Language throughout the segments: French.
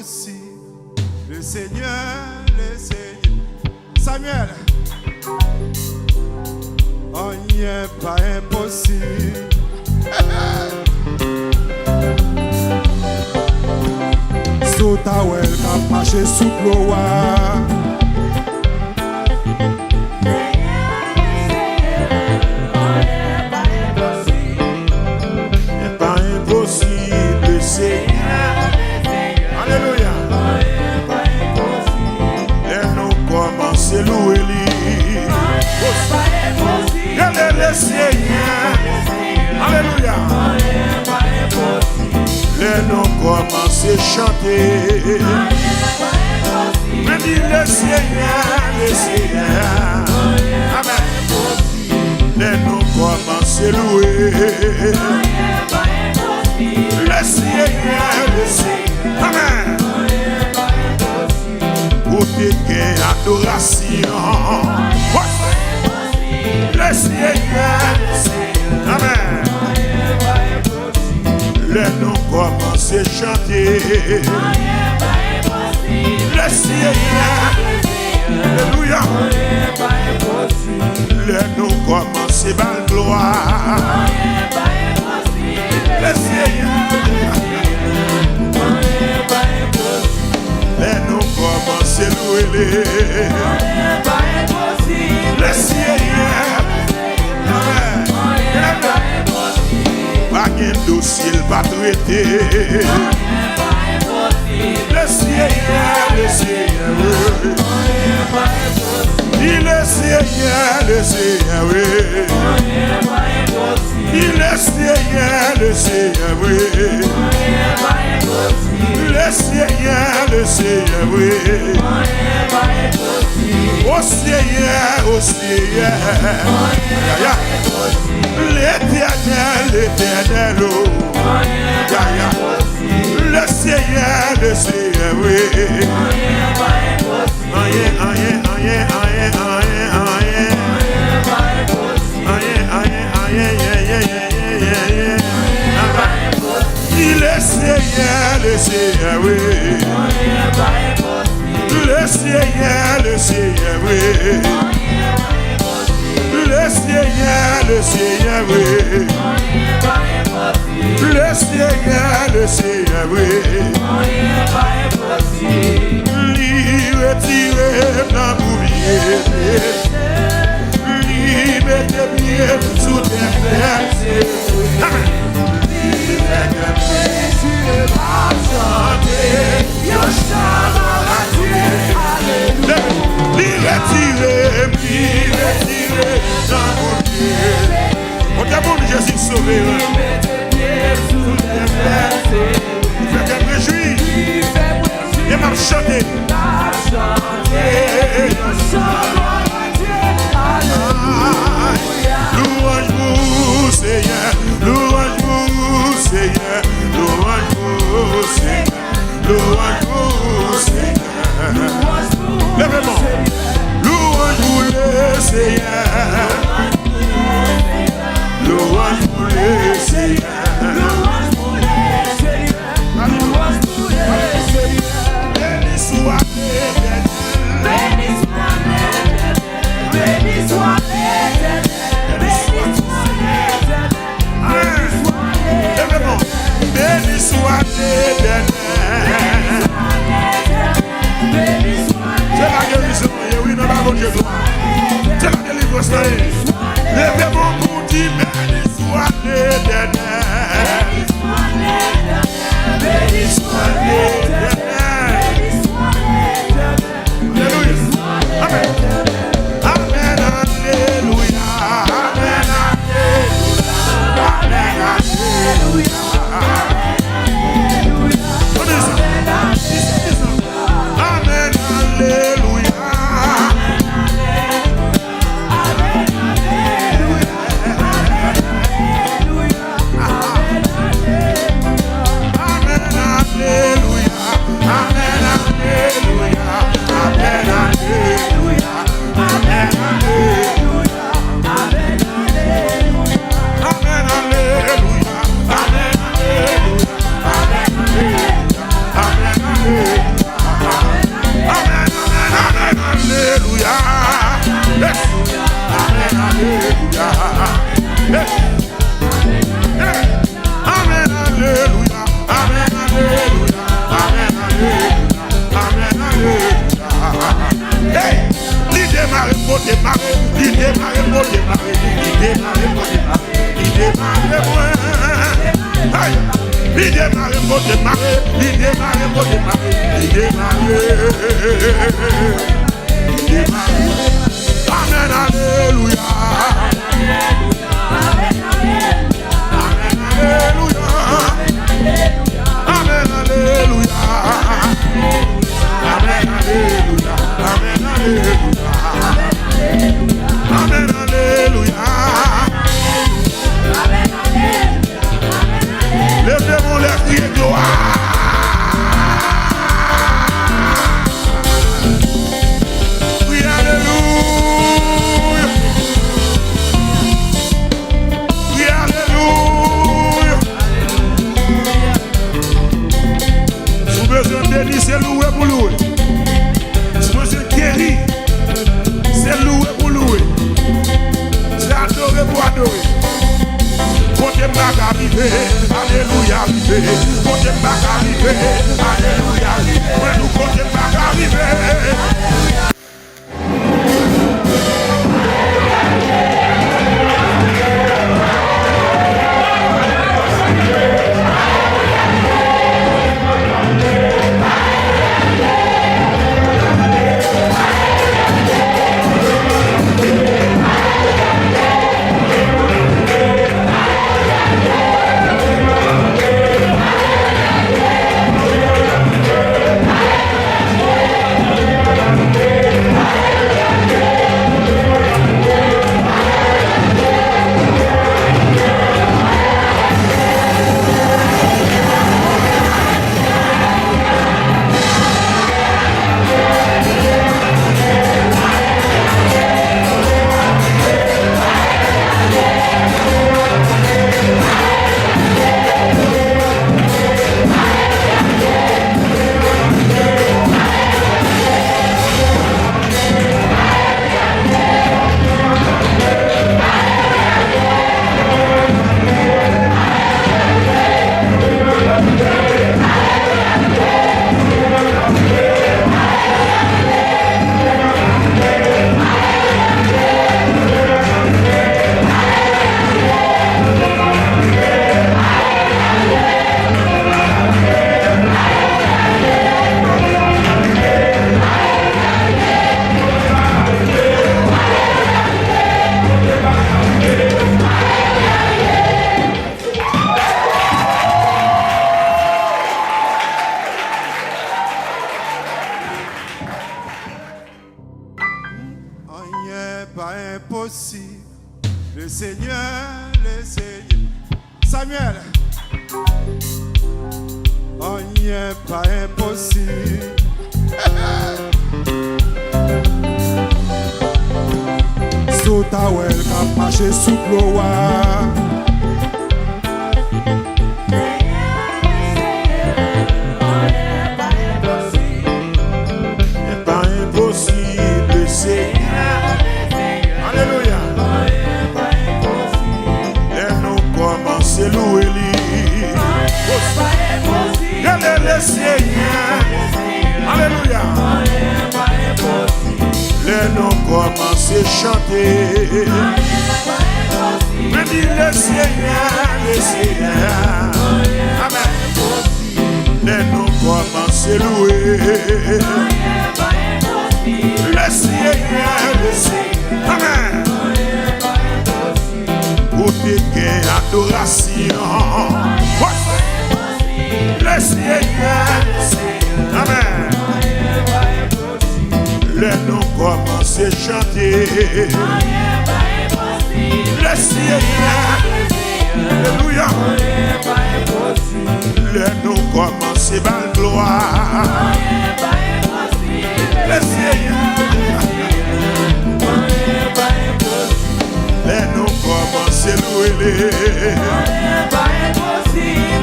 impossible. Le Seigneur, le Seigneur. Samuel. Oh, il n'est pas impossible. Sous ta ouelle, qu'a marché sous l'eau. Alléluia. Laisse-nous commencer louer lui. Le Seigneur. Alléluia. Laisse-nous commencer chanter. Mais dis le Seigneur, le Seigneur. Amen. Laisse-nous commencer louer. Le Seigneur, le Seigneur. Amen. Pour tes adoration. Le Seigneur, le Seigneur. Amen. Laisse-nous commencer à chanter. Le Seigneur. Alléluia. Laisse-nous commencer par la gloire. Le Seigneur. Laisse-nous commencer à louer. Le Seigneur. Amen. Pas de dossier pas traité. Le Seigneur, le Seigneur. Il est Seigneur, le Seigneur. Il est Seigneur, le Seigneur. Le Seigneur, le Seigneur. Au Seigneur, au Seigneur. L'éternel, l'éternel. Le Seigneur, le Seigneur. Il est Seigneur, le Seigneur. Le Seigneur, le Seigneur. Le Seigneur, le Seigneur. Le Seigneur, le Seigneur. Retirez dans l'oublier. Mettez bien sous tes pieds. Jésus sauvé. Faites un réjouir. Et m'a chanté. Louange vous Seigneur, louange vous Seigneur, louange vous Seigneur, louange vous Seigneur. Lèvez-moi. Louange vous le Seigneur, louange vous le Seigneur. Béni soit l'Éternel, béni soit l'Éternel, béni soit l'Éternel. Béni soit l'Éternel. C'est la guérison, oui, dans la bonne Dieu. C'est la délivrance. Levez-moi pour dire béni soit l'Éternel. Béni soit l'Éternel. Alléluia. Amen. Amen. Alléluia. Amen. Alléluia. Amen, alléluia. Amen, Amen, alléluia. Amen, alléluia. Amen, alléluia. Amen, alléluia. Hey, il démarre pour démarrer. Il démarre pour démarrer. Il démarre pour démarrer. Il démarre pour hey, il démarre pour démarrer. Il démarre pour démarrer. Il démarre. Amen, alléluia. Amen, alléluia. Amen, alléluia. Amen, alléluia. Amen, alléluia. Amen, alléluia. Levez-moi les cris de gloire. Oui, alléluia. Oui, alléluia. Si vous avez besoin de bénir, c'est louer pour louer. Si vous avez besoin de guérir, c'est louer pour louer. C'est adorer pour adorer. Côté bac arrivé, alléluia arrivé. Côté bac arrivé, alléluia arrivé. Nous côté bac arrivé. Le Seigneur, le Seigneur. Samuel. Oh, il n'est pas impossible. Sous ta well, qu'a marché sous l'eau. Alléluia. Les noms commencent à chanter. Mais dis le Seigneur, le Seigneur. Amen. Les noms commencent à louer. Le Seigneur, le Seigneur. Amen. Pour tes gains, adoration. Le Seigneur, amen. Les noms commencent à chanter. Le Seigneur, alléluia. Les noms commencent à battre gloire. Le Seigneur, les noms commencent à louer.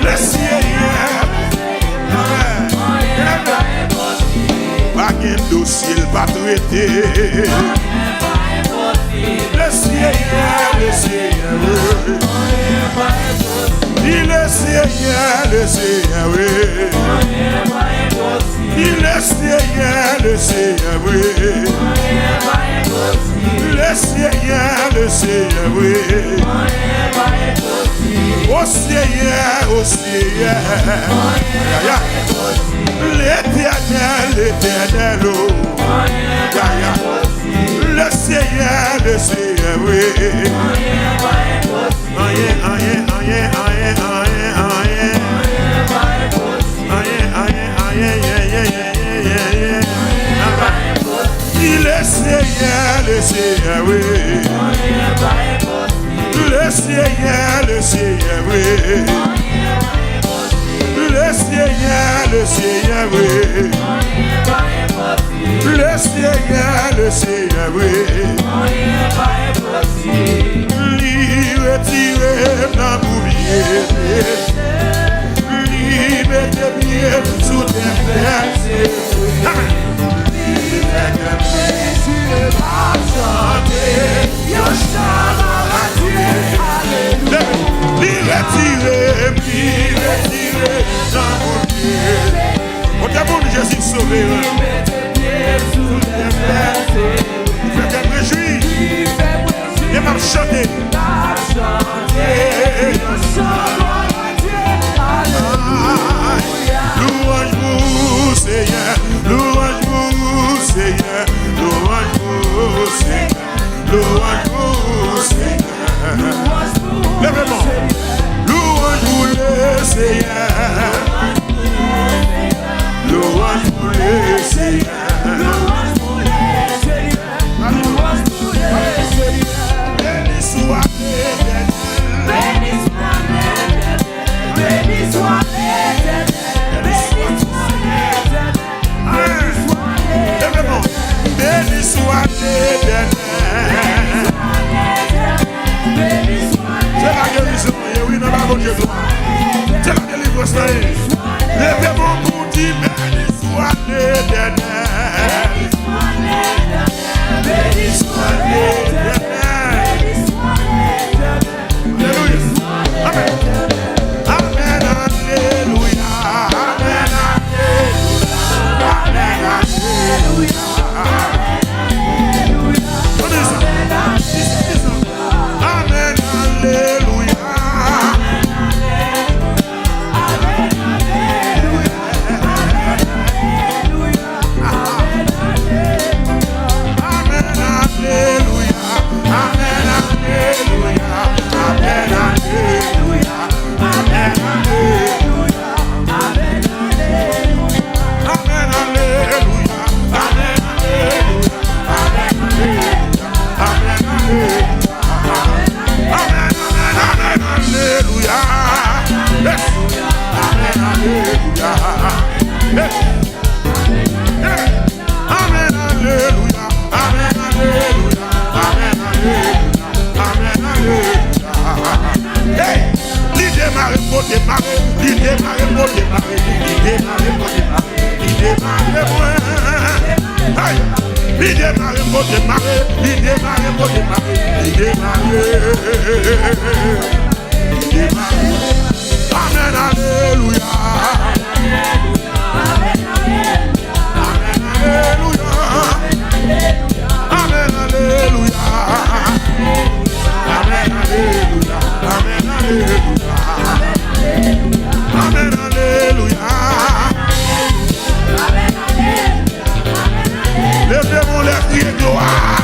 Le Seigneur, pas de dossier, pas traité. Le Seigneur, Seigneur, oui. Il est Seigneur, le Seigneur, oui. Le Seigneur, le Seigneur, oui. Au Seigneur, au Seigneur. L'éternel, l'éternel, oh. Le Seigneur, oui. Il est Seigneur, le Seigneur, oui. Le Seigneur, le Seigneur, oui. Le Seigneur, le Seigneur, oui. Le Seigneur, le Seigneur, oui. Retirez dans boulier. Mettez pieds sous tes pieds. Retirez dans boulier. Au d'abord, Jésus sauvé. Faites me réjouir. Et m'a chanté. Louange vous, Seigneur. Louange vous, Seigneur. Louange vous, Seigneur. Louange vous, Seigneur. Lèvez-moi. Louange vous, le Seigneur. Louange vous, le Seigneur. Béni soit l'Éternel. Béni soit l'Éternel. Béni soit l'Éternel. Béni soit l'Éternel. C'est la guérison, oui, non, pas bon Dieu. C'est la délivrance. Levez-moi pour dire béni soit l'Éternel. Béni soit l'Éternel. Alléluia. Amen. Amen. Alléluia. Amen. Alléluia. Amen. Alléluia. Levez-moi les cris de gloire.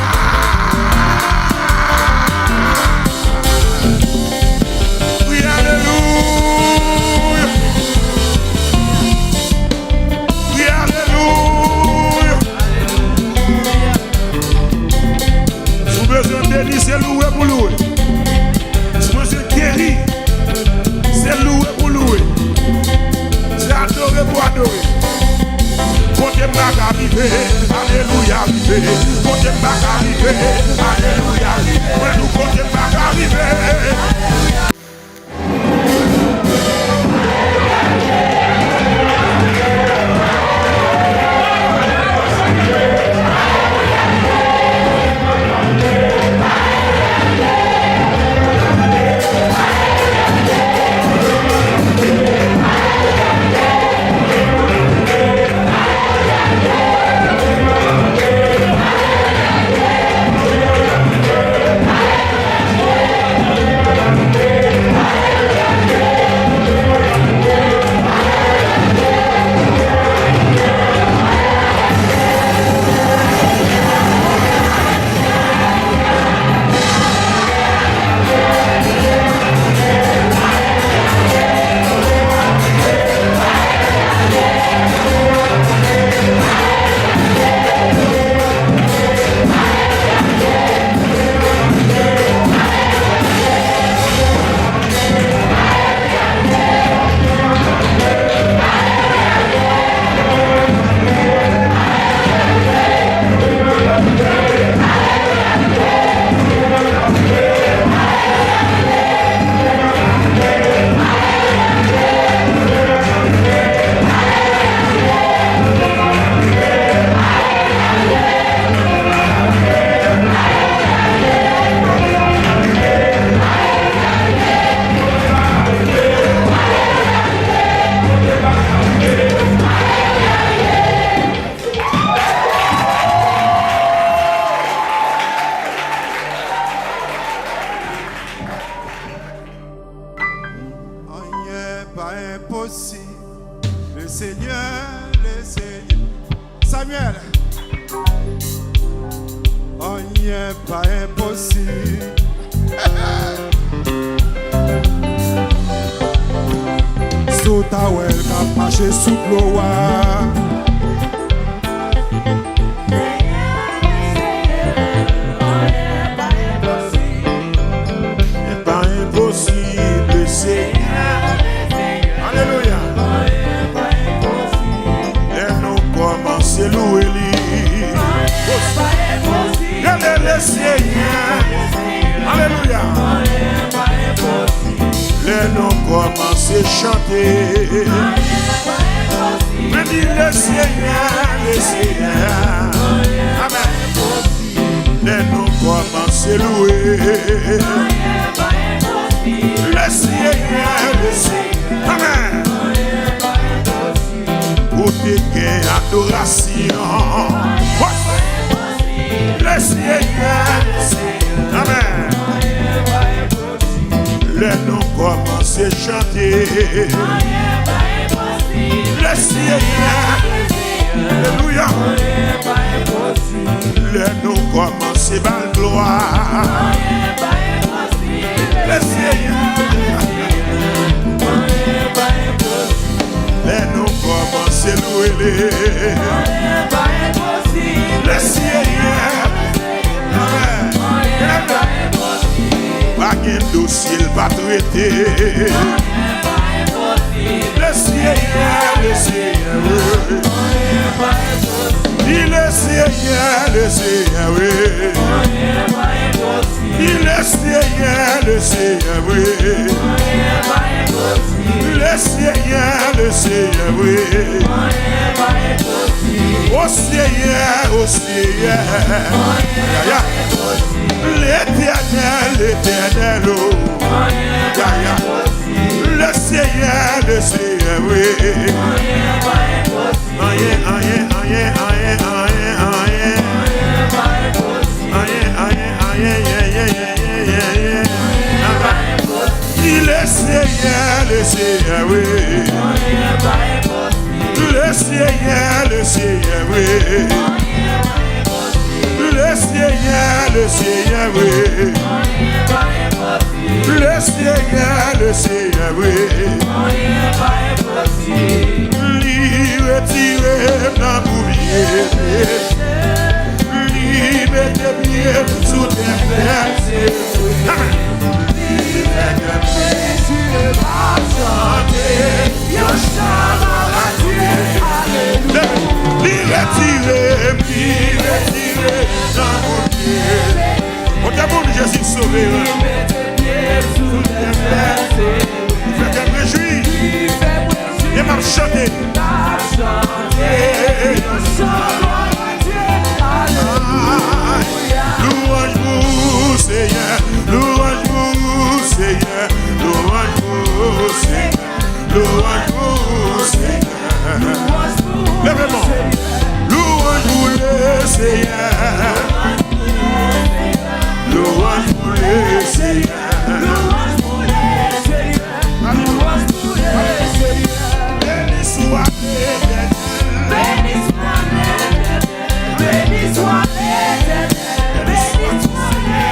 impossible. Le Seigneur. Samuel, rien pas impossible. Sous ta ouelle qu'a marché sous l'eau. Pas impossible, Seigneur. Alléluia. C'est loué lui. Le Seigneur. Alléluia. Les noms commencent à chanter. Mais dis le Seigneur, le Seigneur. Amen. Les noms commencent à louer. Le Seigneur, le Seigneur. Amen. Pour tes gains, adoration. Le Seigneur, amen. Les noms commencent à chanter. Le Seigneur, alléluia. Les noms commencent à battre gloire. Le Seigneur. Les noms commencent à louer. Le Seigneur. Pas qu'un dossier va traiter. Le Seigneur, le Seigneur. Il le Seigneur, le Seigneur. Il le Seigneur, le Seigneur. Le Seigneur, le Seigneur, oui. Au Seigneur, au Seigneur. L'éternel, l'éternel, oh. Le Seigneur, le Seigneur, oui. Il le Seigneur, le Seigneur, oui. Le Seigneur, le Seigneur, oui. Le Seigneur, le Seigneur, oui. Le Seigneur, le Seigneur, oui. Retirez dans bouvier. Mettez bien sous tes pieds. Retirez dans mon pied. Au d'abord, Jésus sauvé. Faites un réjouir. Et m'a chanté. Louange vous, Seigneur. Louange vous, Seigneur. Louange vous, Seigneur. Louange vous, Seigneur. Lèvez-moi. Louange vous le Seigneur. Louange vous le Seigneur. Béni soit l'Éternel. Béni soit l'Éternel. Béni soit l'Éternel.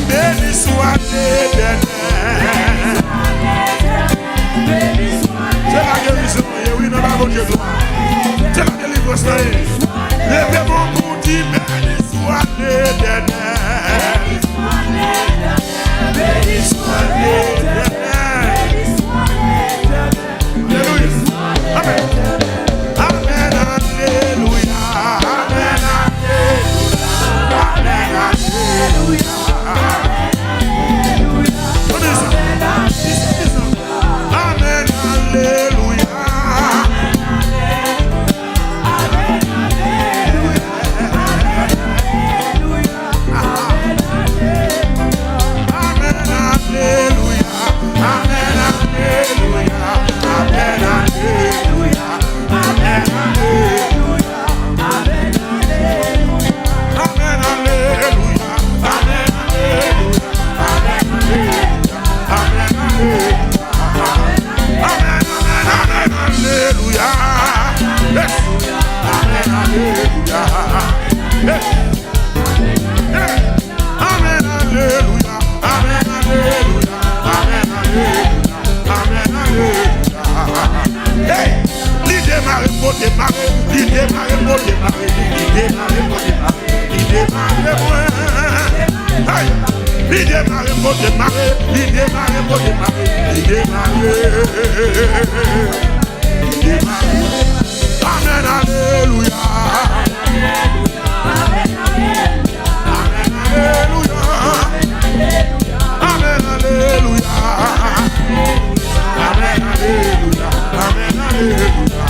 Béni soit l'Éternel. C'est la guérison, oui, non, la bonne Dieu. C'est la délivrance. Lèvez-moi pour dire béni soit l'Éternel. Béni soit l'Éternel. Alléluia. Amen. Amen. Alléluia. Amen. Alléluia. Amen. Alléluia. il démarre, faut démarrer, il démarre, faut démarrer, il démarre. Il démarre. Amen, alléluia. Amen, alléluia. Amen, alléluia. Amen, alléluia. Amen, alléluia.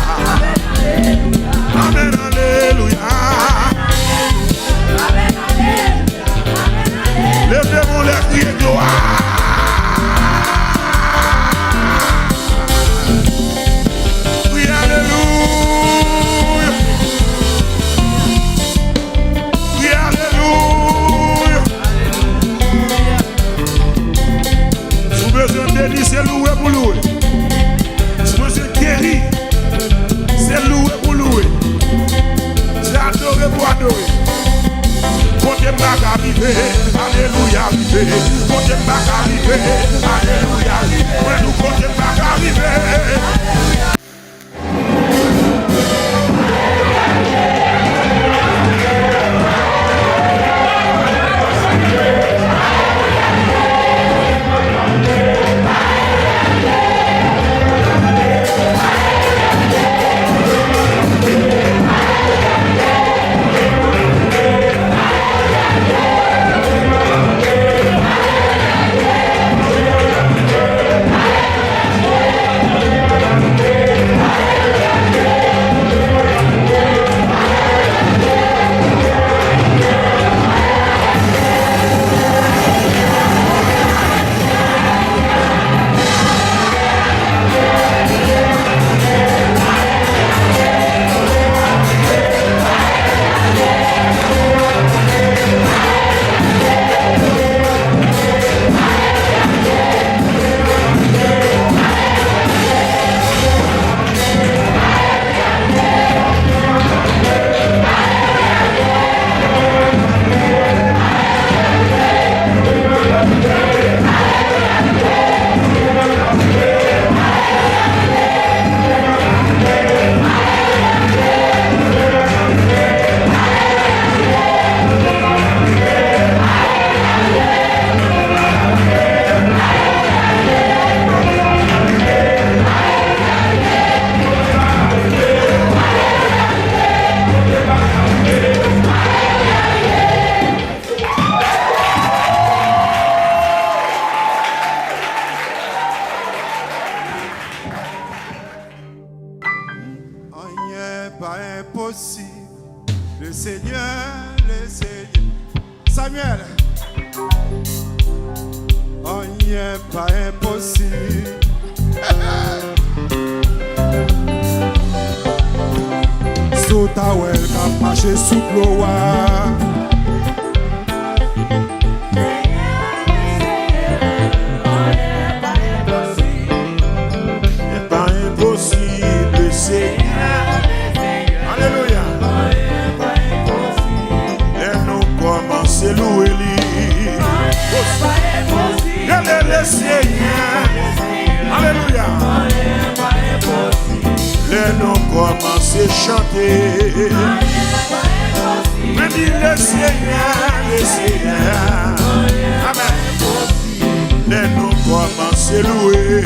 Amen, alléluia. Levez-vous les cris de gloire. Oui, alléluia. Oui, alléluia. Si vous besoin de délice, c'est louer pour louer. Si vous besoin de guérir, c'est louer pour louer. C'est adorer pour adorer. Côté bac arrivé, alléluia arrivé. Côté bac arrivé, alléluia arrivé. Nous côté bac arrivé. Le Seigneur. Samuel, on n'y est pas impossible. Sous ta ouelle, qu'a marché sous l'eau. C'est louer lui. Le Seigneur. Alléluia. Les noms commencent à chanter. Mais dis le Seigneur, le Seigneur. Amen. Les noms commencent à louer.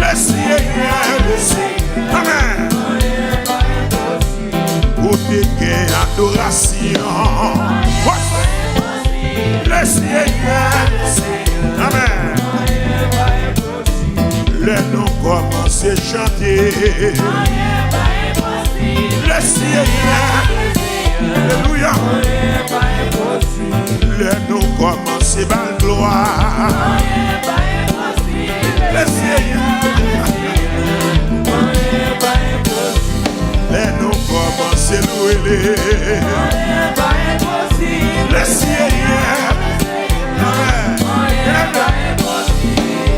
Le Seigneur, le Seigneur. Amen. Pour tes gains, adoration. Le Seigneur, amen. Les noms commencent à chanter. Le Seigneur, alléluia. Les noms commencent à battre gloire. Le Seigneur, les noms commencent à louer. Le Seigneur, amen.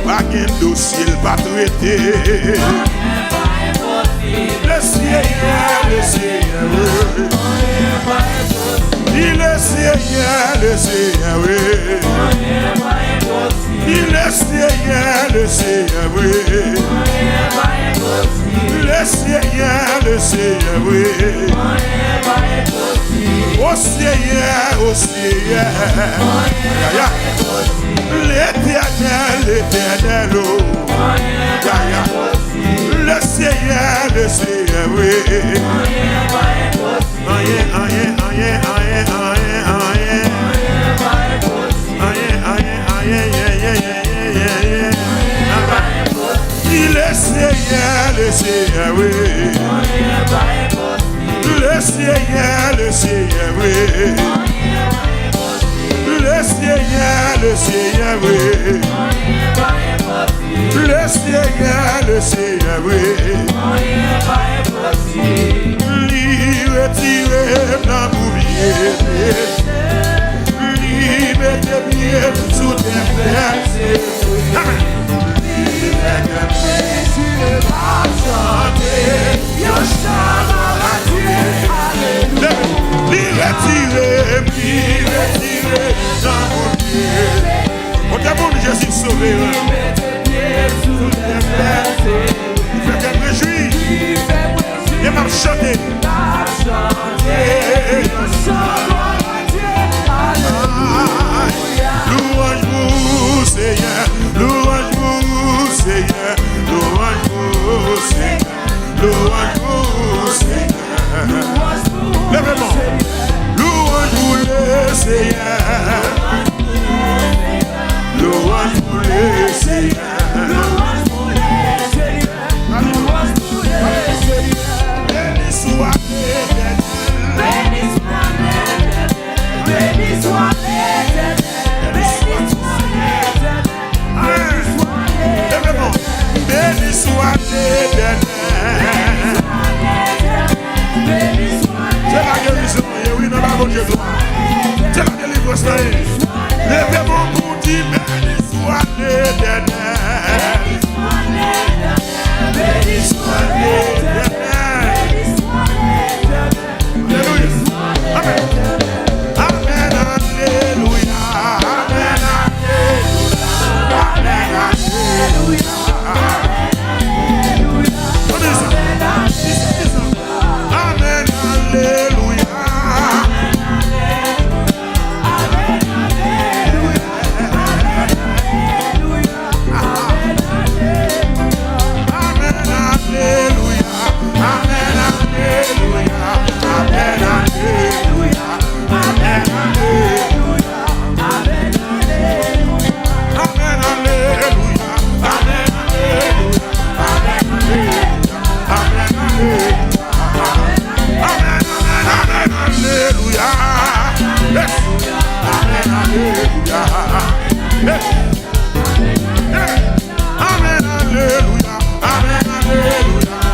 Pas qu'un dossier va traiter. Le Seigneur, le Seigneur. Dis le Seigneur, le Seigneur. Dis le Seigneur, le Seigneur. Le Seigneur, le Seigneur. Au Seigneur, l'éternel, l'éternel, oh. Le Seigneur, oui. Il est Seigneur, le Seigneur, oui. Le Seigneur, oui. Le Seigneur, oui. Le Seigneur, oui. Retirez dans l'oublier. Mettez bien sous tes pieds. Retirez dans l'oublier. On demande Jésus sauvé. Il fait qu'elle réjouit. Il m'a chanté. Louange vous, Seigneur. Louange vous, Seigneur. Louange vous, Seigneur. Louange vous, Seigneur. Lèvez-moi. Louange vous, le Seigneur. Louange vous, le Seigneur. Béni soit l'Éternel. Béni soit l'Éternel. Béni soit l'Éternel. Béni soit l'Éternel. C'est la guérison, oui, dans la bonne Jésus. C'est la délivrance. Lèvez-moi pour dire béni soit l'Éternel. Béni soit l'Éternel. Alléluia. Amen. Amen. Alléluia. Amen. Alléluia.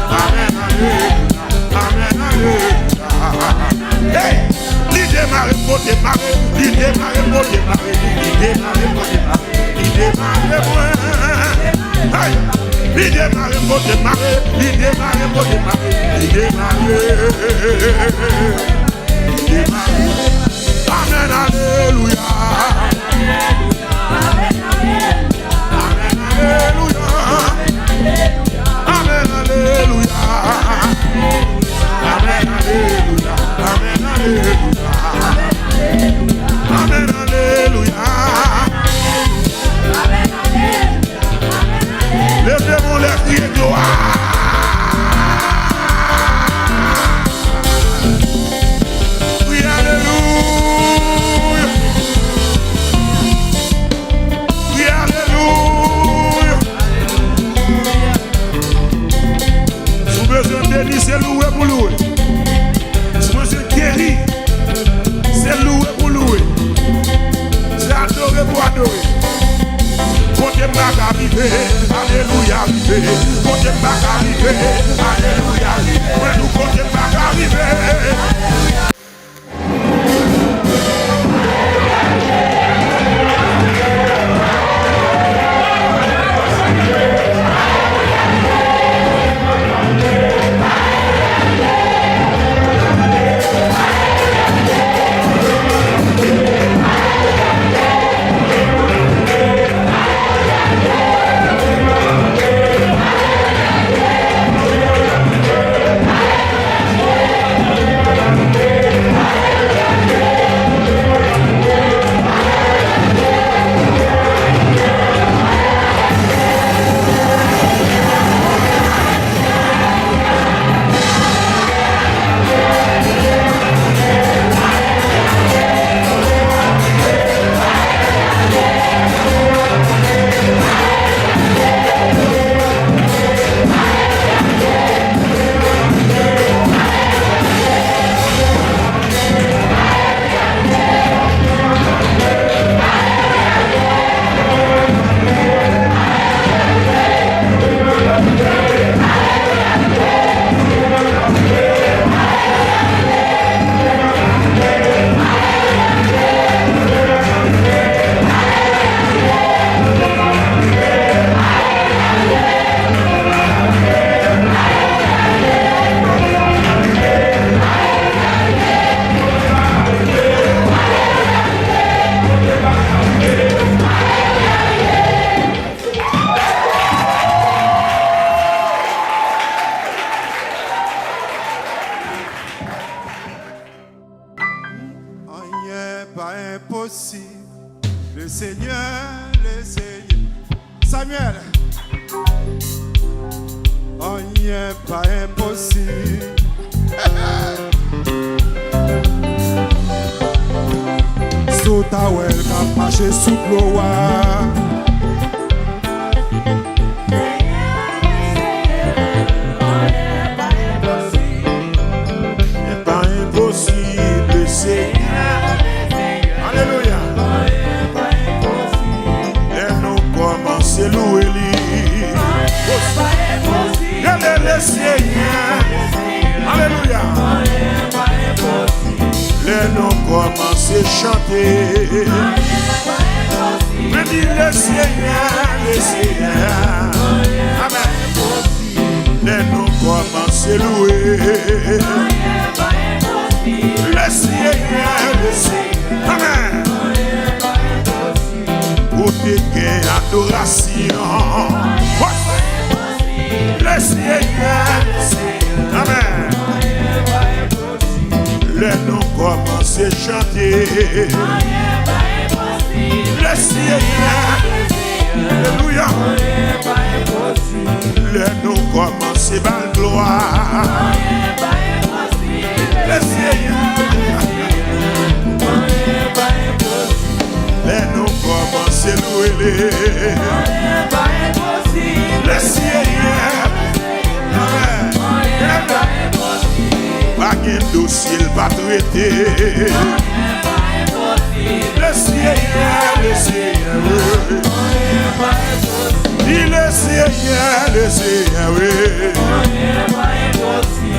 Amen. Alléluia. pas impossible. Le Seigneur, Samuel, rien pas impossible. Sous ta well, qu'a marché sous l'eau. Alléluia. Et nous commençons à louer lui. Le Seigneur. Alléluia. Et nous commençons à chanter. Mais dis le Seigneur, le Seigneur. Amen. Et nous commençons à louer. Le Seigneur, le Seigneur. Amen. Pour te gagner adoration. Le Seigneur, le Seigneur. Amen. Les nous commençons à chanter. Le Seigneur. Alléluia. Les nous commençons à la gloire. Le Seigneur. Les nous commençons à louer. Le Seigneur. Pas de dossier pas traité. Le Seigneur, le Seigneur. Il le Seigneur, le Seigneur.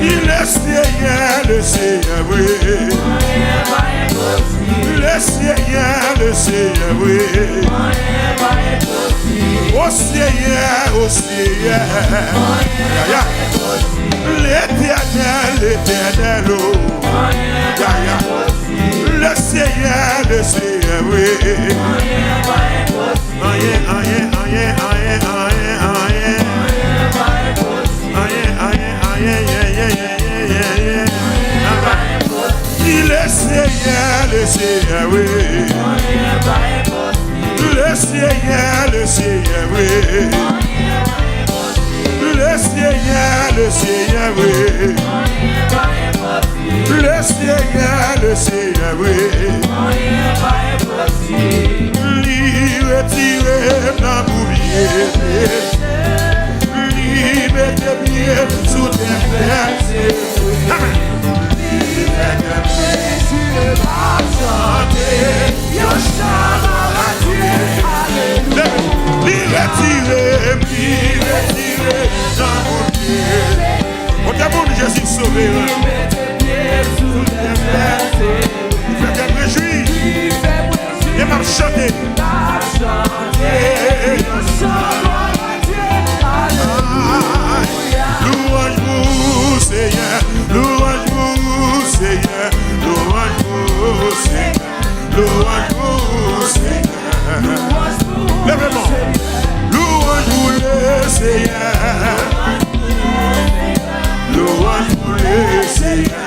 Il le Seigneur, le Seigneur. Le Seigneur, le Seigneur. Au Seigneur, au Seigneur. L'Éternel, l'Éternel. Le Seigneur, le Seigneur. Le Seigneur, le Seigneur. Le Seigneur, le Seigneur. Le Seigneur, le Seigneur. Le Seigneur, le Seigneur. Lui retirer dans boulier. Lui mettre bien sous tes pieds. Lui mettre bien sur la santé. Yo Alléluia. Lui retirer dans boulier. Au d'abord Jésus sauvé. Il fait me réjouir. Et m'a chanté. Louange vous Seigneur, louange vous Seigneur, louange vous Seigneur, louange vous Seigneur. Lèvez-moi. Louange vous le Seigneur, louange vous le Seigneur.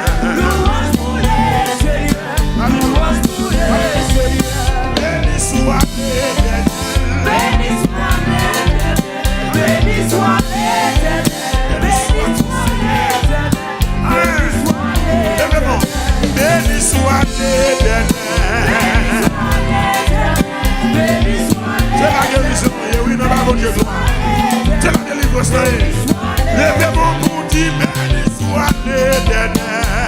Béni soit l'Éternel. Béni soit l'Éternel. Béni soit l'Éternel. Béni soit l'Éternel. C'est la guérison, oui, non, pas Dieu. C'est la délivrance. Levez mon bout, dit béni soit l'Éternel.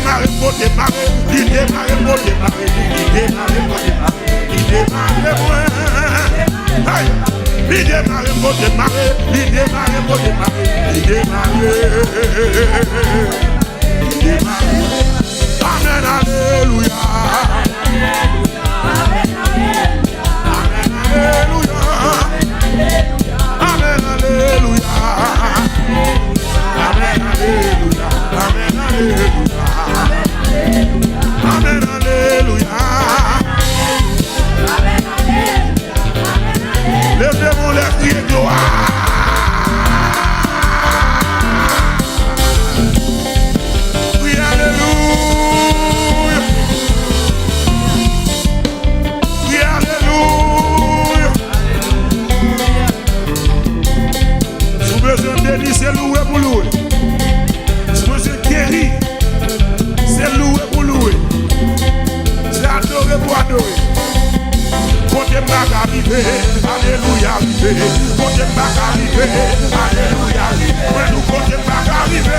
démarre pour démarrer, il démarre pour démarrer, il démarre pour démarrer, il démarre pour aïe, il démarre pour démarrer, il démarre pour démarrer, il démarre. Amen, alléluia. Amen, alléluia. Amen, alléluia. Amen, alléluia. Amen, alléluia. Amen, alléluia. Levez-vous les cris de gloire. Oui, alléluia. Oui, alléluia. Si vous besoin de bénir, c'est louer pour louer. Si vous besoin de guérir, c'est louer pour louer. C'est adorer pour adorer. Côté bac arrivé, alléluia arrivé. Côté bac arrivé, alléluia arrivé. Nous côté bac arrivé.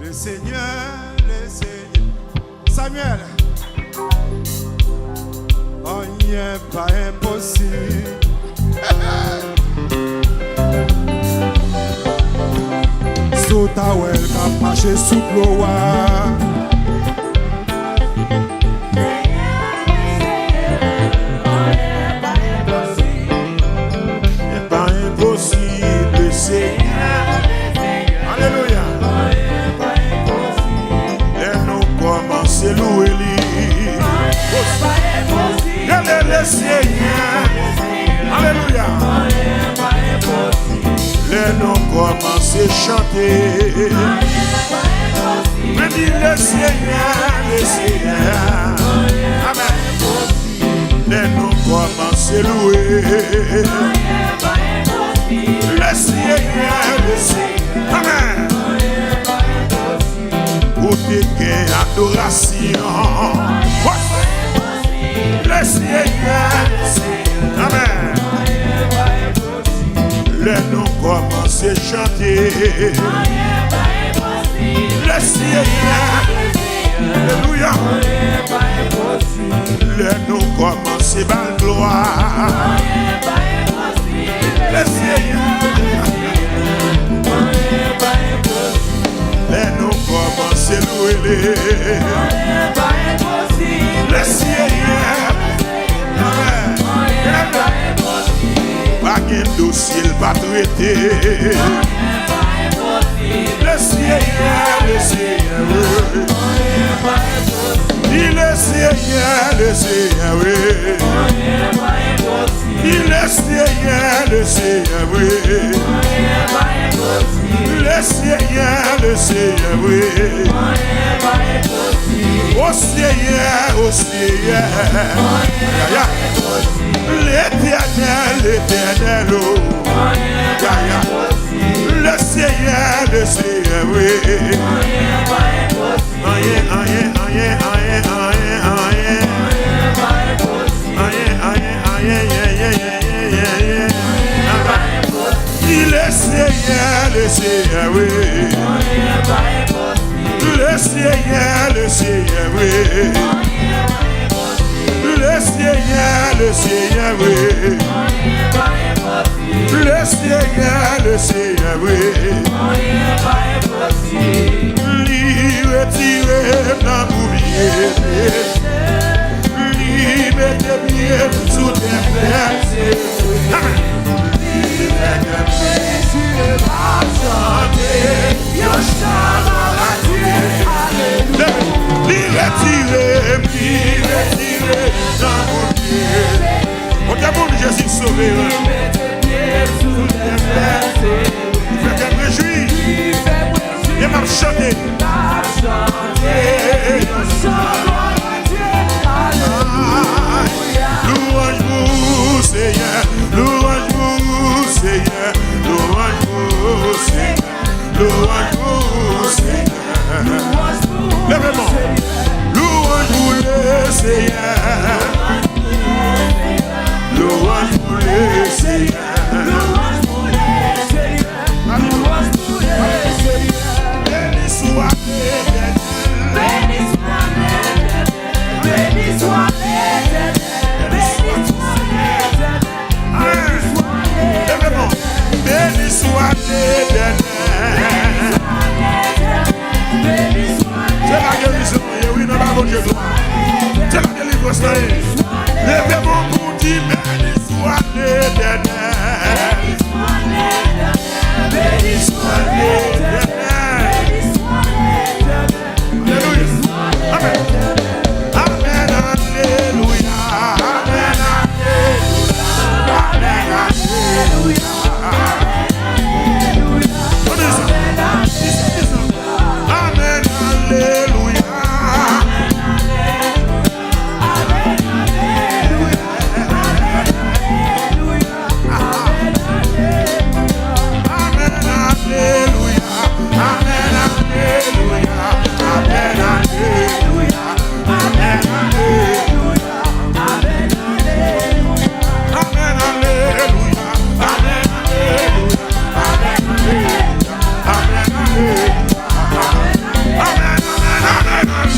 Le Seigneur. Samuel, rien pas impossible. Sous ta well, qu'a marché sous l'eau. Pas impossible, le Seigneur. Alléluia. C'est louer lui. Le Seigneur. Alléluia. Les noms commencent à chanter. Mais dis le Seigneur, le Seigneur. Amen. Les noms commencent à louer. Le Seigneur, le Seigneur. Amen. Pour tes gains, adoration. Le Seigneur, amen. Les noms commencent à chanter. Le Seigneur, alléluia. Les noms commencent à battre gloire. Le Seigneur. Les noms commencent à louer. Le Seigneur. Amen. Pas qu'un dossier pas traité. Le Seigneur, le Seigneur. Dis le Seigneur, le Seigneur. Dis le Seigneur, le Seigneur. Le Seigneur, oui. Au Seigneur, l'éternel, oh. Le Seigneur, oui. Il est Seigneur, le Seigneur, oui. Le Seigneur, oui. Le Seigneur, oui. Le Seigneur, oui. Lui retirer dans l'oublier. Lui mettre bien sous tes pieds. Jésus sauvé. Il fait qu'elle réjouit. Et m'a chanté. Louange vous, Seigneur. Louange vous, Seigneur. Louange vous, Seigneur. Louange vous, Seigneur. Lèvez-moi. Louange vous, le Seigneur. Louange pour le Seigneur. Louange pour le Seigneur. Louange pour le Seigneur. Béni soit l'Éternel. Béni soit l'Éternel. Béni soit l'Éternel. Béni soit l'Éternel. Béni soit l'Éternel. C'est la guérison, oui, dans la bonne Dieu. C'est la délivrance. Levez mon coup, dit béni soit l'Éternel. Béni soit l'Éternel.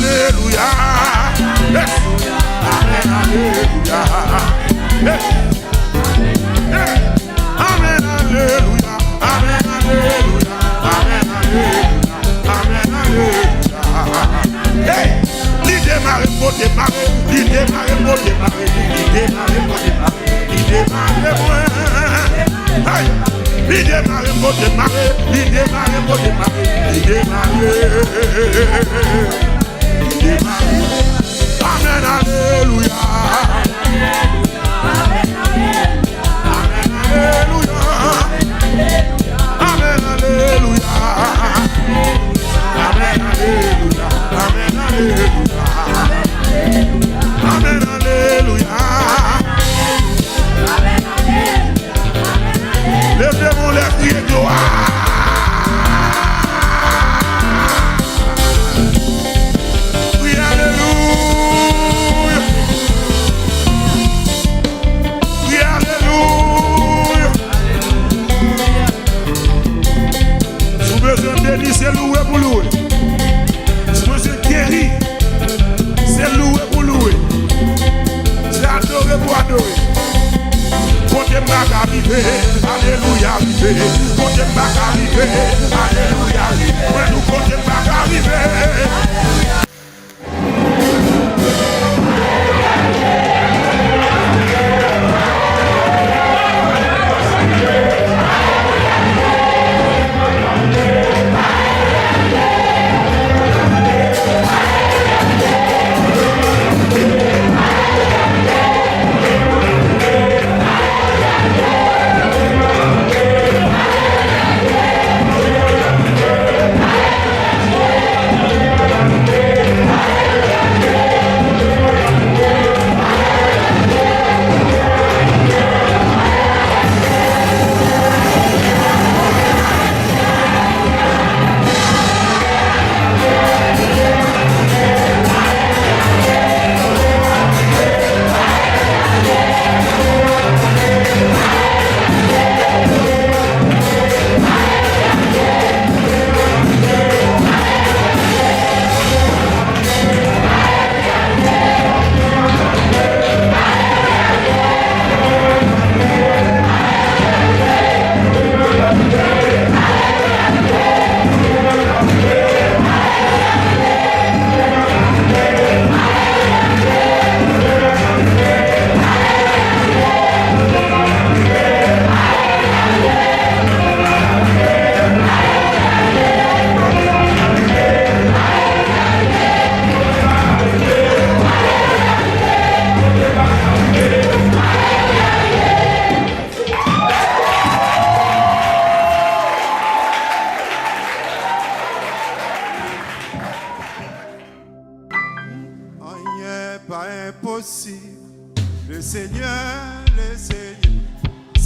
Alléluia. Amen. Amen. Alléluia. Amen. Alléluia. Amen. Alléluia. Amen, alléluia. Levez-moi les cris de gloire. Oui, alléluia. Oui, alléluia. Si vous avez besoin de béni, c'est louer pour louer. Si vous êtes guéri, c'est louer pour louer. C'est adorer pour adorer. Côté bac arrivé, alléluia arrivé. Côté bac arrivé, alléluia arrivé. Nous côté bac arrivé.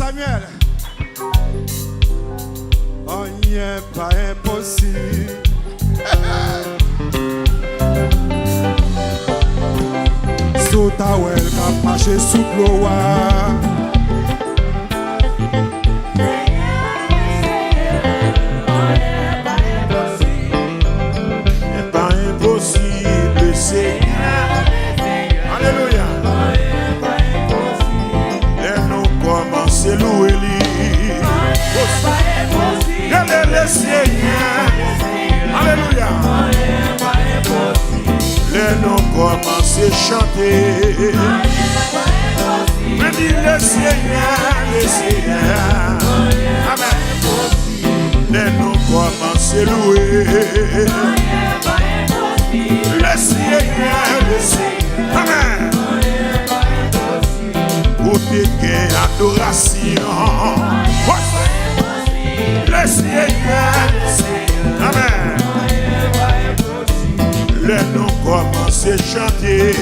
Samuel. Oh, n'est pas impossible. Sous ta well, qu'a marché sous l'eau. N'est pas impossible, Seigneur. Alléluia. Et nous commençons à louer lui. Le Seigneur. Alléluia. Et nous commençons à chanter. Mais dis le Seigneur, le Seigneur. Amen. Et nous commençons à louer. Le Seigneur, le Seigneur. Amen. Pour tes adoration. Le Seigneur, amen. Le nous commence à chanter.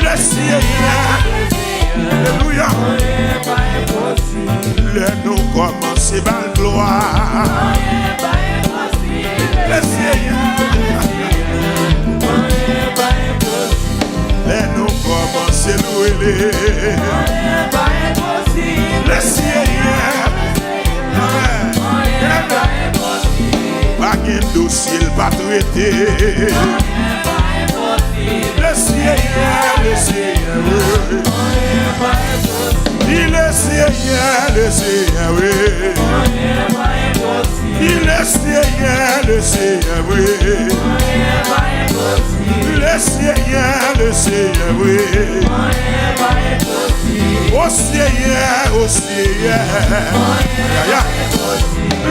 Le Seigneur, alléluia. Le nous commence à la gloire. Le Seigneur, le nous commence à louer. Le Seigneur. Pas de dossier pas traité. Le Seigneur, le Seigneur. Il le Seigneur, le Seigneur. Il le Seigneur, le Seigneur. Le Seigneur, le Seigneur. Au Seigneur, au Seigneur.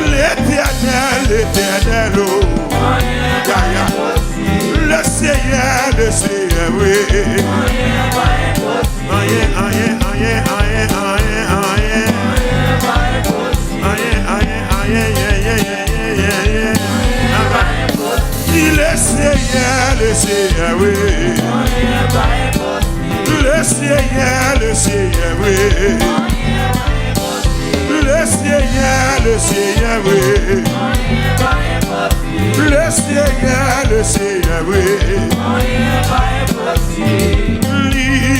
L'éternel, l'éternel, le Seigneur, le Seigneur, oui. Il est Seigneur, le Seigneur, oui. Le Seigneur, le Seigneur, oui. Le Seigneur, le Seigneur, oui. Le Seigneur, le Seigneur, oui.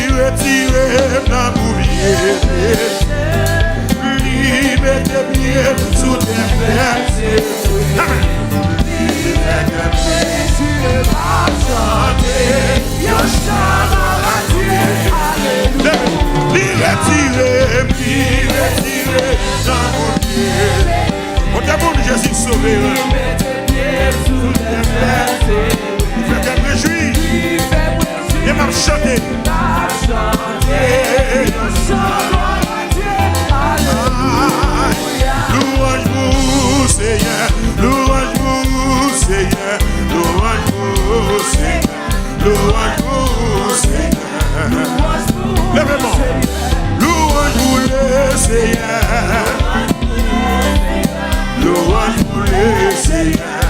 Retirez dans l'oublier. Mettez bien sous tes pieds. Retirez dans mon pied. Au d'abord, Jésus sauvé. Faites un réjouir. Et m'a chanté. Louange vous, Seigneur. Louange vous, Seigneur. Louange vous, Seigneur. Louange vous, Seigneur. Lèvez-moi. Louange vous, le Seigneur. Louange vous, le Seigneur.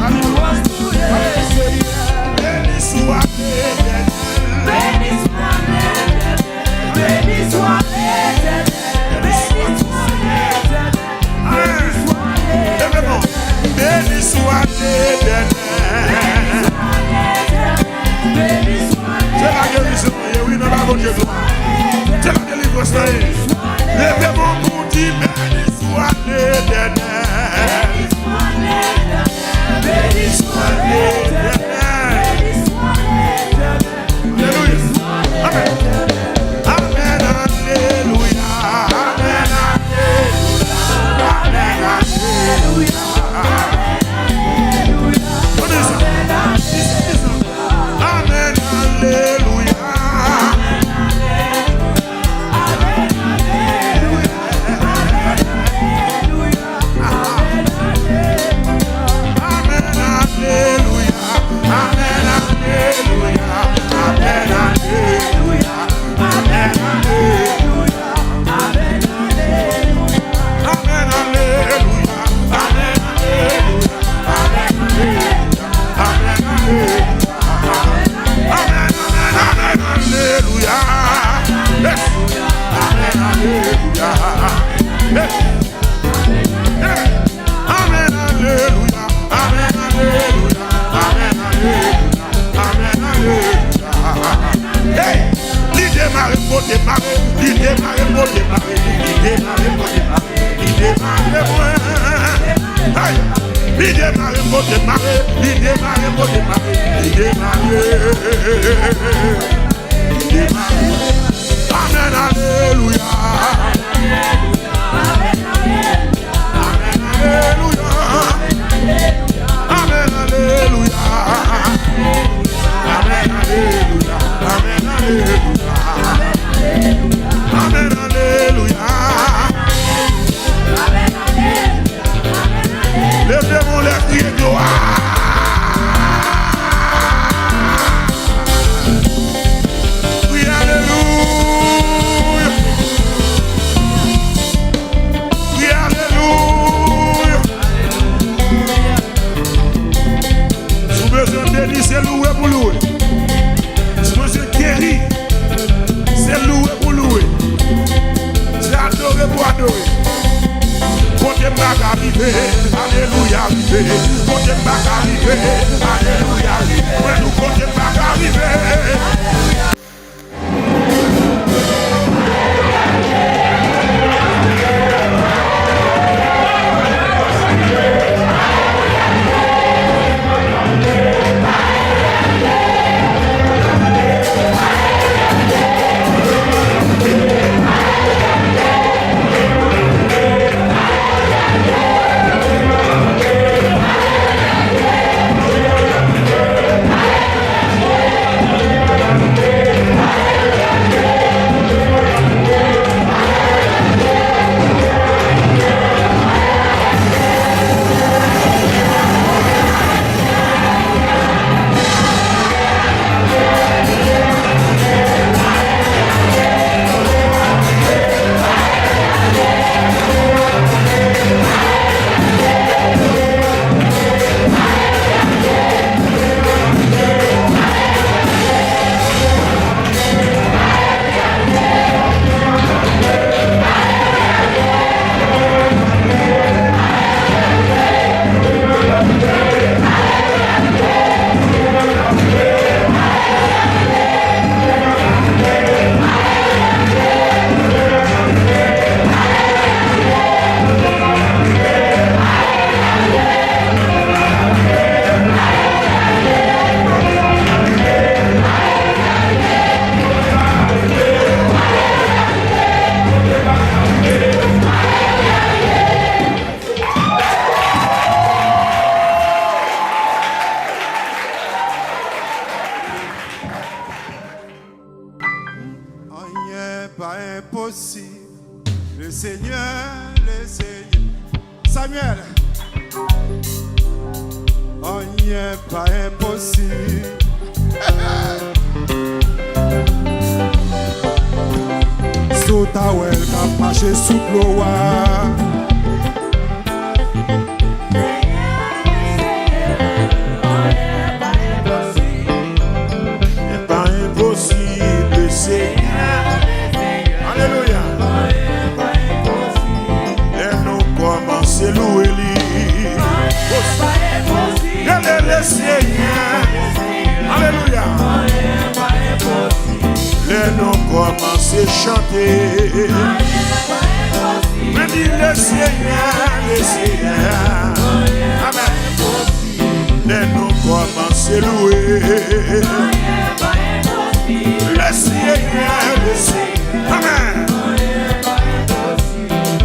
Louange vous, le Seigneur. Béni soit démarre pour démarrer, il démarre pour démarrer, il démarre pour aïe, il démarre pour démarrer, il démarre pour démarrer, il démarre. Amen, alléluia. Amen, alléluia. Amen, alléluia. Amen, alléluia. Amen, alléluia. Amen, alléluia. Levez-moi les cris de gloire. Oui, alléluia. Oui, alléluia. Si vous avez besoin de bénir, c'est louer pour louer. Si vous avez guéri, c'est louer pour louer. C'est adorer pour adorer. Côté bac arrivé, alléluia arrivé. Côté bac arrivé, alléluia arrivé. Ouais, nous côté bac arrivé. Pas impossible, le Seigneur, Samuel, rien pas impossible. Sous ta well, qu'a marché sous l'eau. Pas impossible, Seigneur. Alléluia. Et nous commençons à louer lui. Le Seigneur. Alléluia. Et nous commençons à chanter. Mais dis le Seigneur, le Seigneur. Amen. Et nous commençons à louer. Le Seigneur, le Seigneur. Amen.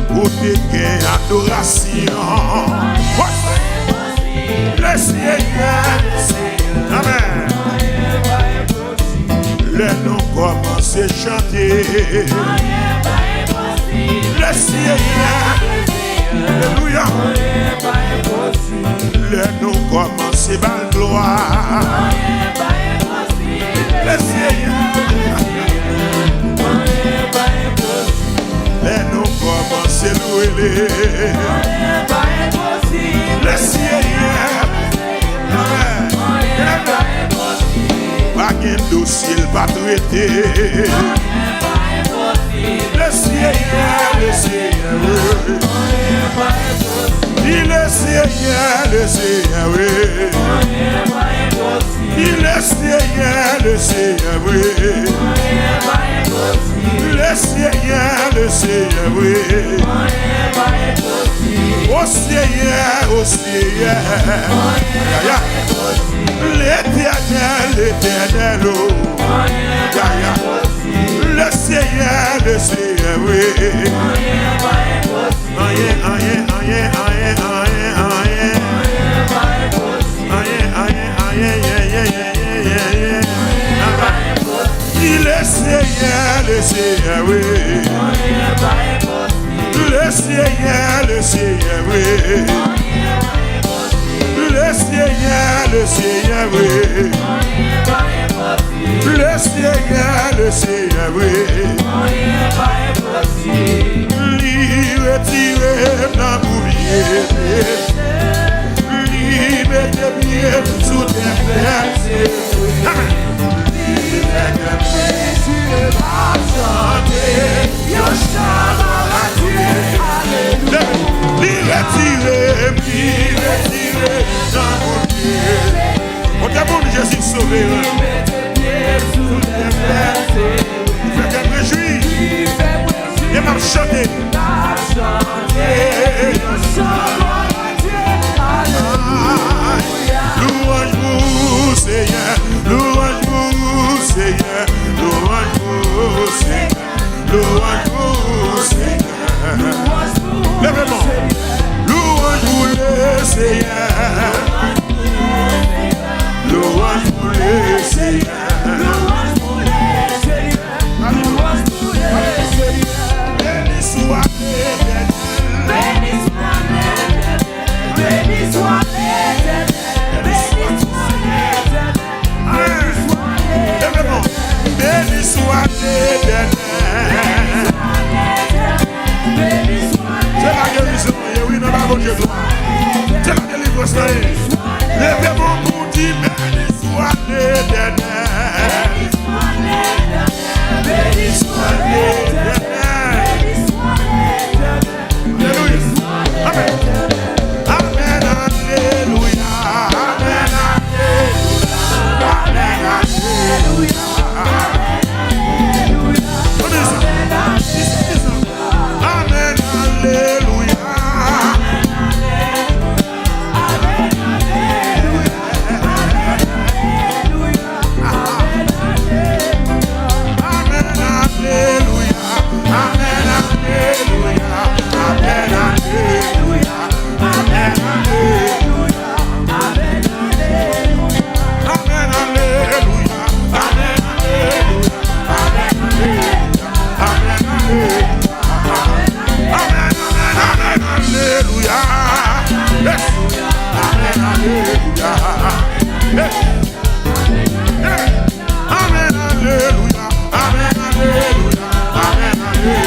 Pour tes gains, adoration. Le Seigneur, amen. Les nous commençons à chanter. Le Seigneur, alléluia. Les nous commençons à la gloire. Le Seigneur, les nous commençons à louer. Le Seigneur, amen. Pas de dossier pas traité. Le Seigneur, le Seigneur. Dis le Seigneur, le Seigneur. Dis le Seigneur, le Seigneur. Le Seigneur, Seigneur, oui. Au Seigneur, au Seigneur. L'éternel, l'éternel, oh. Le Seigneur, oui. Il est Seigneur, le Seigneur, oui. Le Seigneur, oui. Le Seigneur, oui. Le Seigneur, oui. Lui retirer dans boulier. Lui mettre bien sous tes pieds. Jésus sauvé. Fais qu'elle réjouit. Et m'a chanté. Louange vous, Seigneur. Louange vous, Seigneur. Louange vous, Seigneur. Louange vous, Seigneur. Lèvez-moi. Louange vous, le Seigneur. Louange pour le Seigneur. Louange pour le Seigneur. Louange pour le Seigneur. Béni soit l'Éternel. Béni soit l'Éternel. Béni soit l'Éternel. Béni soit l'Éternel. Béni soit l'Éternel. Béni soit l'Éternel. C'est la guérison. Oui, non, pas bon Dieu. C'est la délivrance. Lèvez-moi pour dire béni soit l'Éternel. Béni soit l'Éternel. Alléluia. Amen. Amen. Alléluia. Amen. Alléluia. Amen. Alléluia.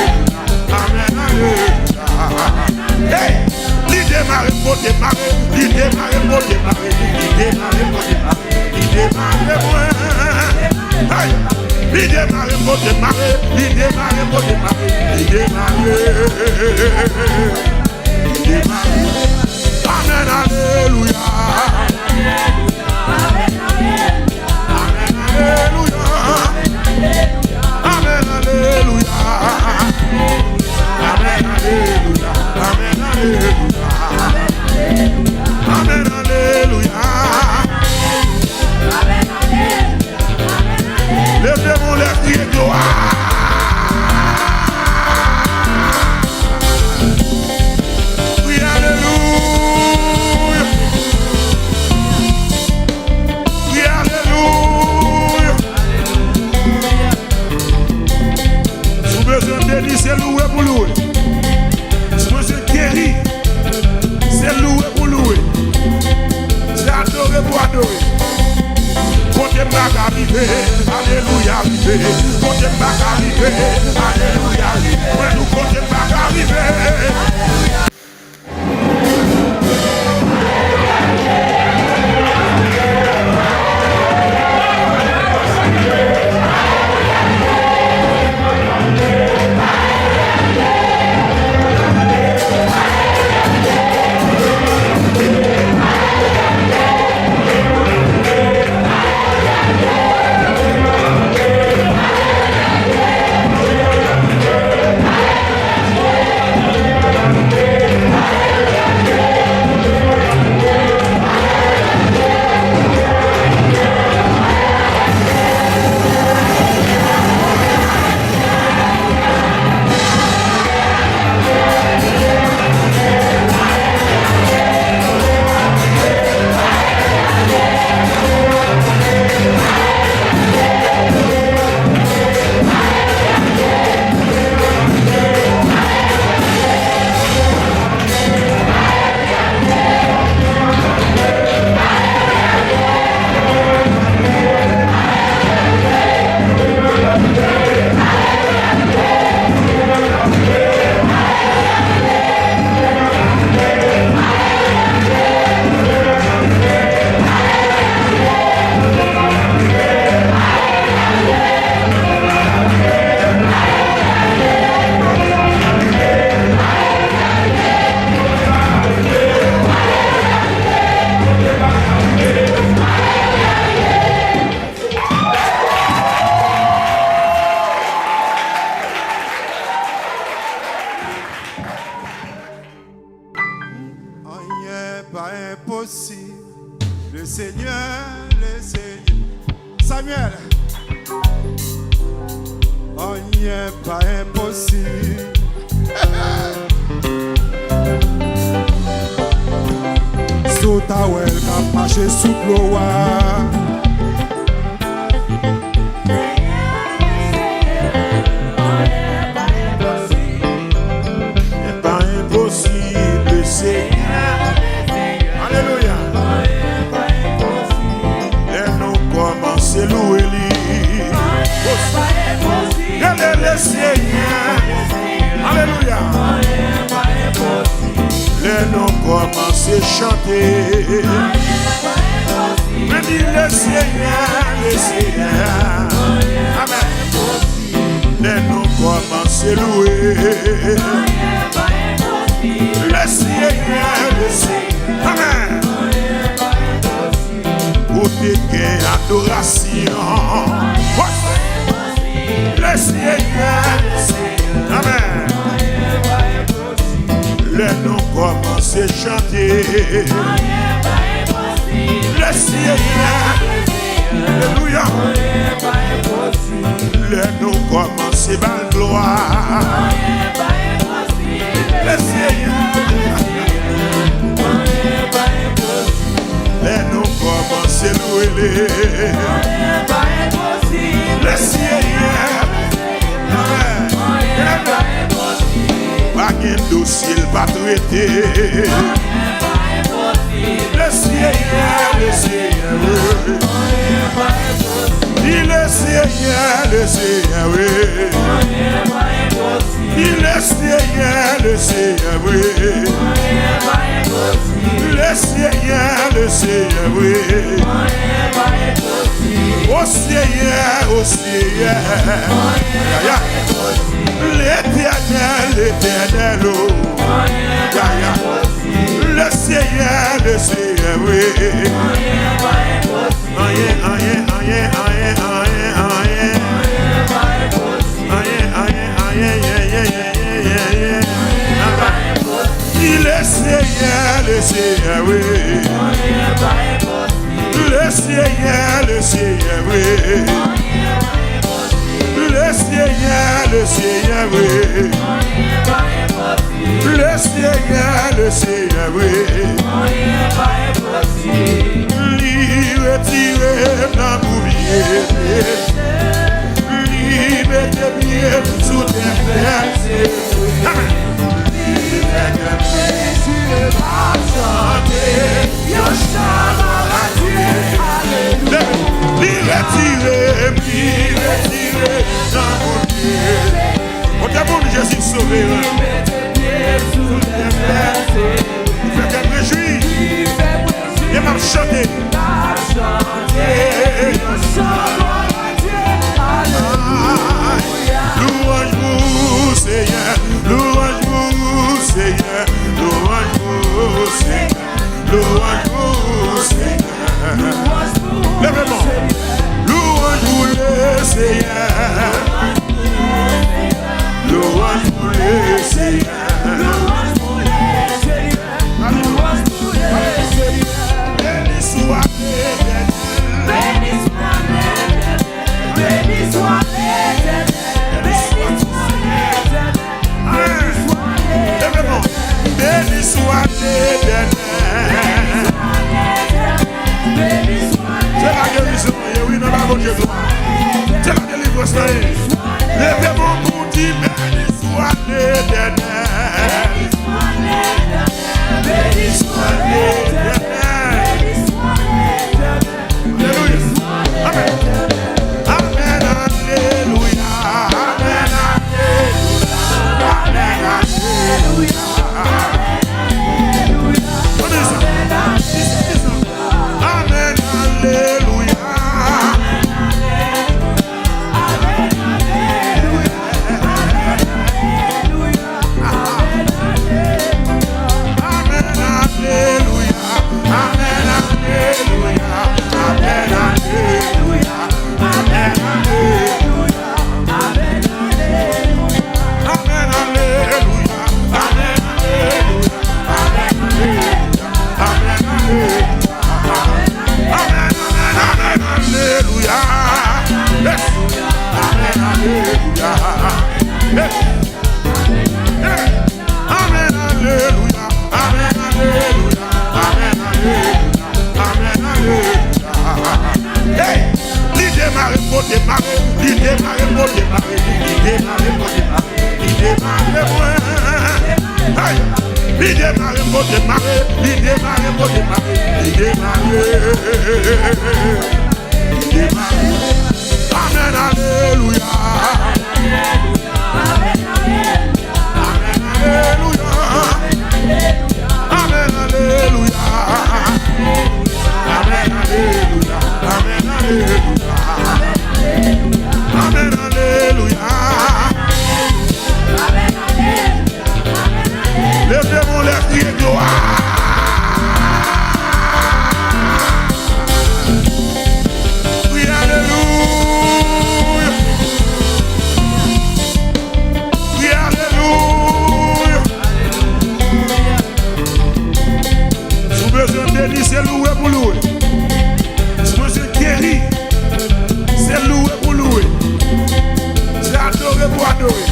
rien pas impossible. Sous ta well qu'a marché sous l'eau. Alléluia. Et nous commençons à louer lui. Le Seigneur. Alléluia. Et nous commençons à chanter. Mais dis le Seigneur, le Seigneur. Amen. Et nous commençons à louer. Le Seigneur, le Seigneur. Amen. Pour te gagner adoration. Le Seigneur, le Seigneur. Amen. Les nous commencent à chanter. Le Seigneur. Alléluia. Les nous commencent à battre gloire. Le Seigneur. Les nous commencent à louer. Le Seigneur. Pas de dossier pas traité. Le Seigneur, le Seigneur. Il le Seigneur, le Seigneur. Il le Seigneur, le Seigneur. Le Seigneur, le Seigneur. Au Seigneur, au Seigneur. L'éternel, l'éternel. Le Seigneur, le Seigneur. Il est Seigneur, le Seigneur. Le Seigneur, le Seigneur. Le Seigneur, le Seigneur. Le Seigneur, le Seigneur. Retirez dans l'oublier. Mettez bien sous tes pieds. Retirez dans mon pied. Au d'abord, Jésus sauvé. Il fait qu'elle réjouit. Il m'a chanté. Louange vous, Seigneur. Louange vous, Seigneur. Louange vous, Seigneur. Louange vous, Seigneur. Lèvez-moi. Louange vous, le Seigneur. Louange vous, le Seigneur. Louange vous, le Seigneur. Béni soit Amen, alléluia. Amen, alléluia. Amen, alléluia. Amen, alléluia. Hey, l'idée démarre pour démarrer, l'idée démarre pour démarrer, l'idée démarre pour démarrer, l'idée démarre pour démarrer. Il démarre pour démarrer, il démarre pour démarrer, il démarre. Amen, alléluia. Amen, alléluia. Amen, alléluia. Amen, alléluia. Amen, alléluia. Amen, alléluia. Levez-moi les cris de gloire. Oui, alléluia. Oui, alléluia. Si vous avez besoin de bénir, c'est louer pour louer. Si vous êtes guéri, c'est louer pour louer. C'est adorer pour adorer.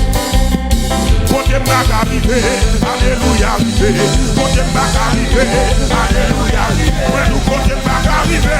Côté bac arrivé, alléluia arrivé. Côté bac arrivé, alléluia arrivé. Nous côté bac arrivé.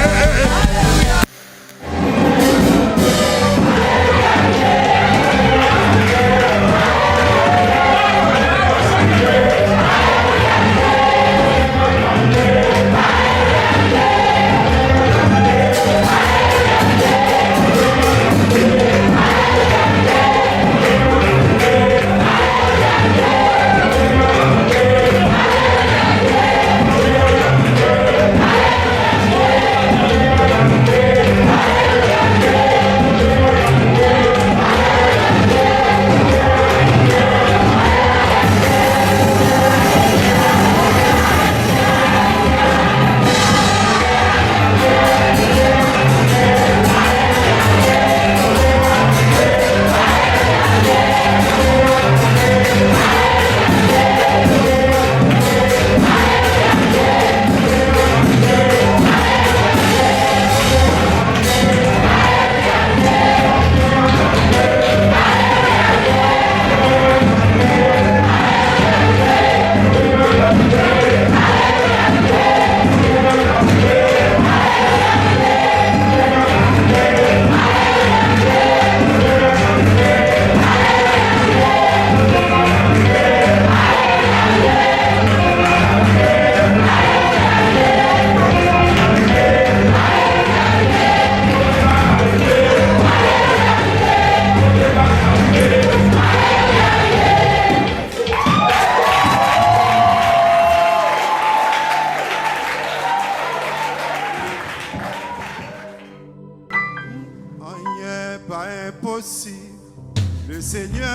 Le Seigneur.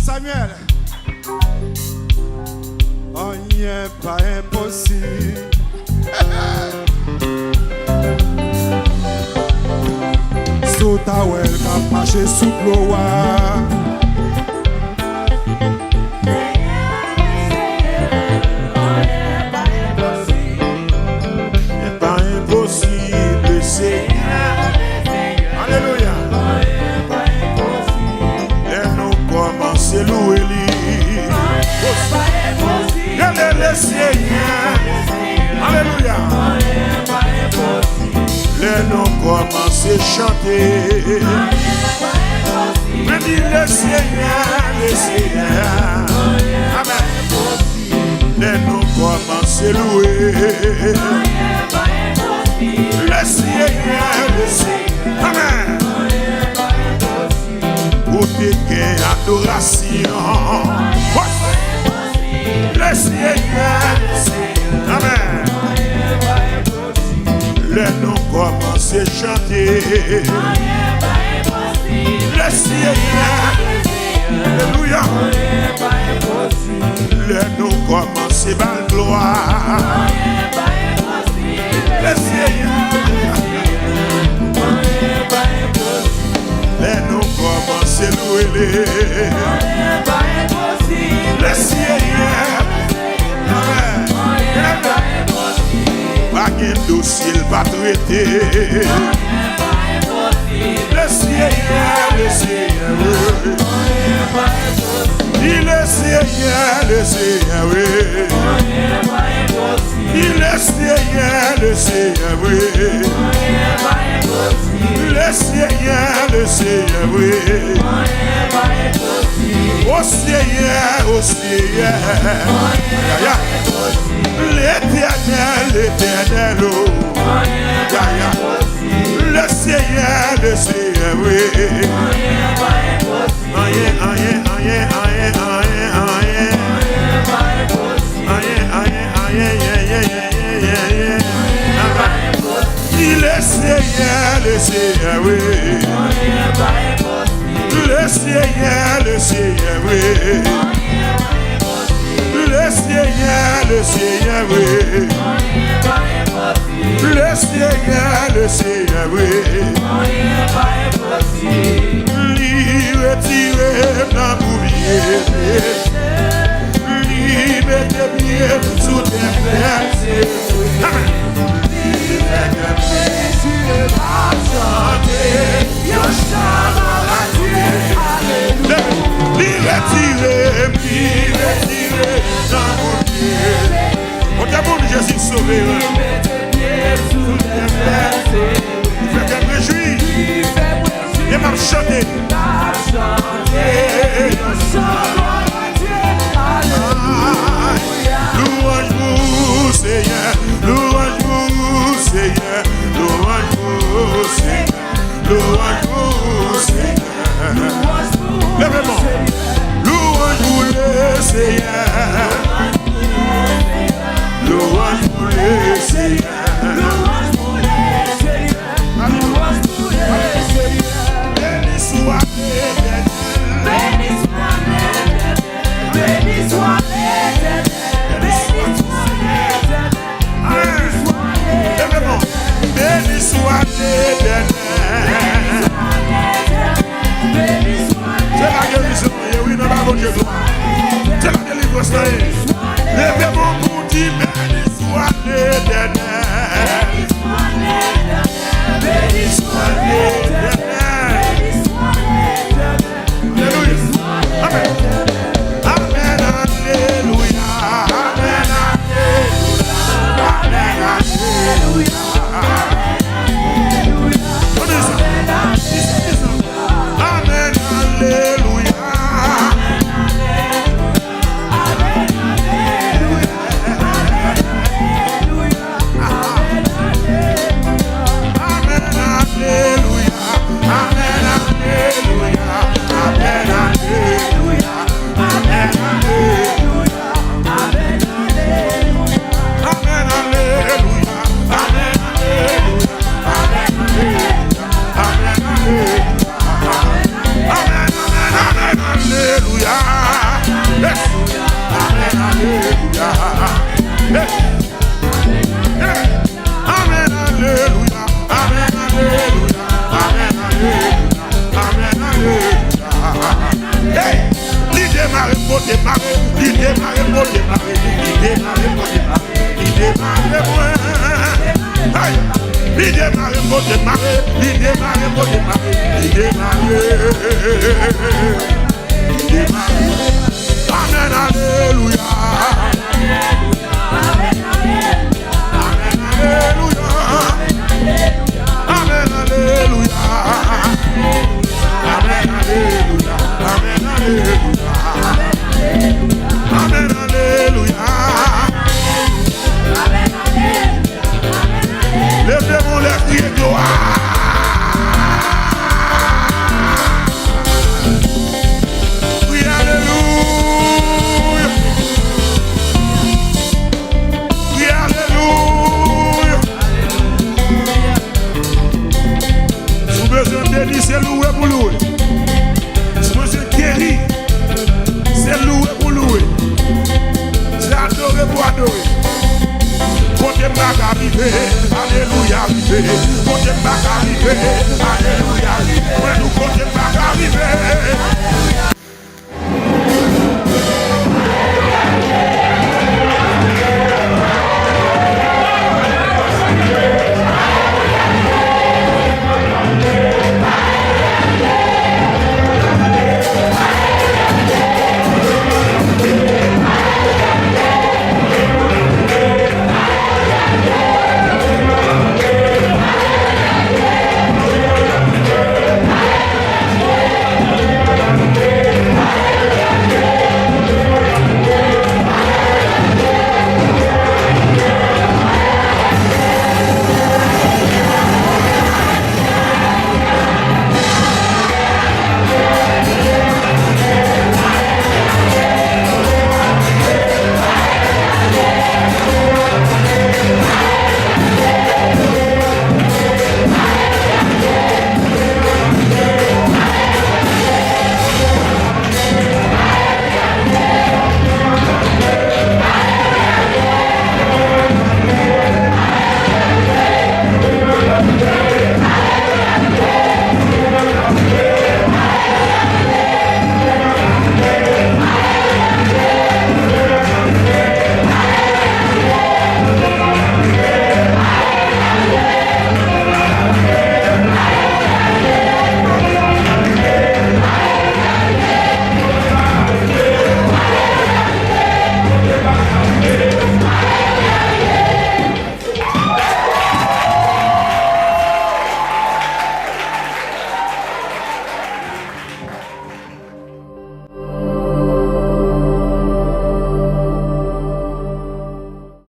Samuel, oh, il n'est pas impossible. Sous ta ouelle, qu'a marché sous l'eau. C'est loué lui. Le Seigneur. Alléluia. Les noms commencent à chanter. Mais dis le Seigneur, le Seigneur. Amen. Les noms commencent à louer. Le Seigneur, le Seigneur. Amen. Pour tes gains, adoration. Le Seigneur, amen. Les noms commencent à chanter. Le Seigneur, alléluia. Les noms commencent à battre gloire. Le Seigneur, les noms commencent à louer. Le Seigneur, amen. Pas de dossier va traiter. Le Seigneur. Seigneur, le Seigneur, il est Seigneur, le Seigneur, il est Seigneur, le Seigneur, le Seigneur, le Seigneur, au Seigneur, au Seigneur, l'éternel, l'éternel, le Seigneur, le Seigneur, il est Seigneur, le Seigneur, le Seigneur, le Seigneur, le Seigneur, le Seigneur, le Seigneur, le Seigneur, retirez dans l'oublier, mettez bien sous tes pieds. Retirez dans l'oublier. On t'a bon Jésus sauvé. Faites un réjouir. Et m'a chanté. Louange-vous, Seigneur. Louange-vous, Seigneur. Louange-vous, Seigneur. Louange-vous, Seigneur. Lèvez-moi. Louange-vous, le Seigneur. Louange-vous, le Seigneur. Béni soit l'Éternel. Béni soit l'Éternel. Béni soit l'Éternel. Béni soit l'Éternel. C'est la guérison, oui, non, la Dieu. C'est la délivrance. Lèvez-moi pour dire béni soit l'Éternel. Béni soit l'Éternel. Alléluia. Amen. Amen. Alléluia. Amen. Alléluia. Amen. Alléluia. Il démarre,